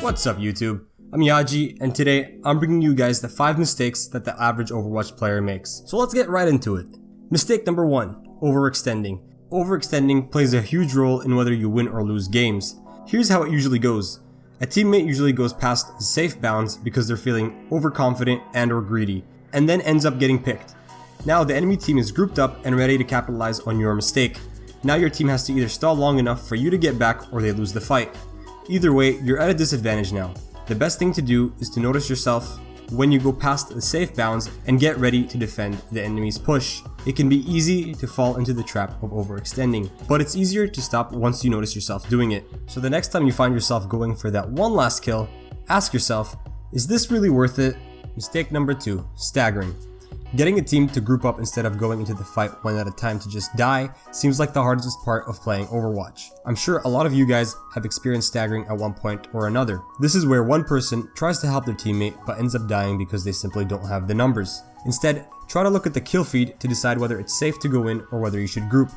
What's up YouTube? I'm Yaji, and today I'm bringing you guys the 5 mistakes that the average Overwatch player makes. So let's get right into it. Mistake number 1, overextending. Overextending plays a huge role in whether you win or lose games. Here's how it usually goes. A teammate usually goes past safe bounds because they're feeling overconfident and or greedy, and then ends up getting picked. Now the enemy team is grouped up and ready to capitalize on your mistake. Now your team has to either stall long enough for you to get back or they lose the fight. Either way, you're at a disadvantage now. The best thing to do is to notice yourself when you go past the safe bounds and get ready to defend the enemy's push. It can be easy to fall into the trap of overextending, but it's easier to stop once you notice yourself doing it. So the next time you find yourself going for that one last kill, ask yourself, is this really worth it? Mistake number 2, staggering. Getting a team to group up instead of going into the fight one at a time to just die seems like the hardest part of playing Overwatch. I'm sure a lot of you guys have experienced staggering at one point or another. This is where one person tries to help their teammate but ends up dying because they simply don't have the numbers. Instead, try to look at the kill feed to decide whether it's safe to go in or whether you should group.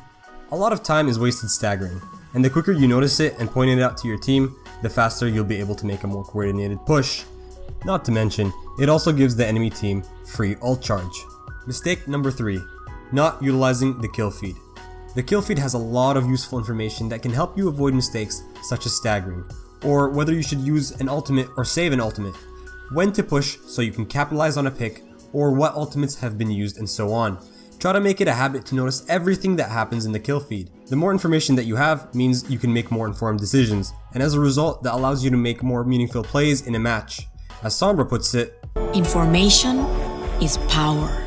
A lot of time is wasted staggering, and the quicker you notice it and point it out to your team, the faster you'll be able to make a more coordinated push. Not to mention, it also gives the enemy team free ult charge. Mistake number 3, not utilizing the kill feed. The kill feed has a lot of useful information that can help you avoid mistakes such as staggering, or whether you should use an ultimate or save an ultimate, when to push so you can capitalize on a pick, or what ultimates have been used and so on. Try to make it a habit to notice everything that happens in the kill feed. The more information that you have means you can make more informed decisions, and as a result that allows you to make more meaningful plays in a match. As Sombra puts it, information is power.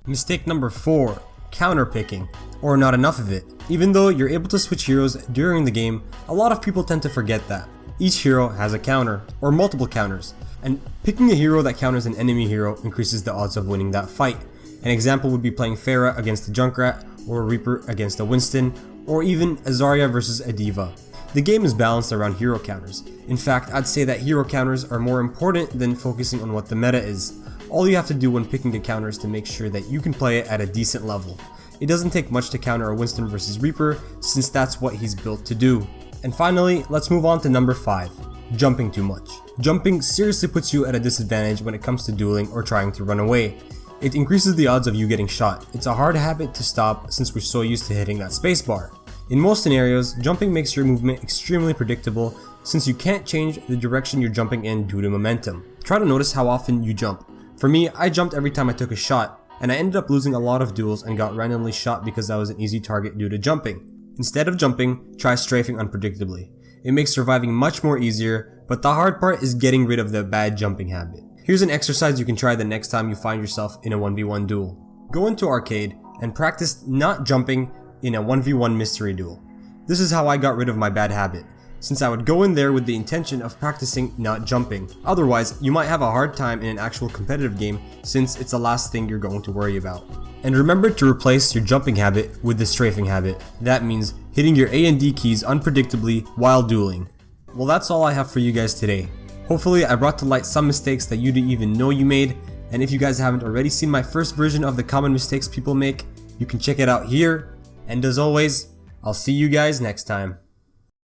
Mistake number 4, counter picking, or not enough of it. Even though you're able to switch heroes during the game, a lot of people tend to forget that. Each hero has a counter, or multiple counters, and picking a hero that counters an enemy hero increases the odds of winning that fight. An example would be playing Pharah against a Junkrat, or a Reaper against a Winston, or even a Zarya versus a Diva. The game is balanced around hero counters. In fact, I'd say that hero counters are more important than focusing on what the meta is. All you have to do when picking a counter is to make sure that you can play it at a decent level. It doesn't take much to counter a Winston versus Reaper, since that's what he's built to do. And finally, let's move on to number 5, jumping too much. Jumping seriously puts you at a disadvantage when it comes to dueling or trying to run away. It increases the odds of you getting shot. It's a hard habit to stop since we're so used to hitting that spacebar. In most scenarios, jumping makes your movement extremely predictable since you can't change the direction you're jumping in due to momentum. Try to notice how often you jump. For me, I jumped every time I took a shot, and I ended up losing a lot of duels and got randomly shot because I was an easy target due to jumping. Instead of jumping, try strafing unpredictably. It makes surviving much more easier, but the hard part is getting rid of the bad jumping habit. Here's an exercise you can try the next time you find yourself in a 1v1 duel. Go into arcade and practice not jumping in a 1v1 mystery duel. This is how I got rid of my bad habit, since I would go in there with the intention of practicing not jumping. Otherwise, you might have a hard time in an actual competitive game since it's the last thing you're going to worry about. And remember to replace your jumping habit with the strafing habit. That means hitting your A and D keys unpredictably while dueling. Well, that's all I have for you guys today. Hopefully I brought to light some mistakes that you didn't even know you made, and if you guys haven't already seen my first version of the common mistakes people make, you can check it out here. And as always, I'll see you guys next time.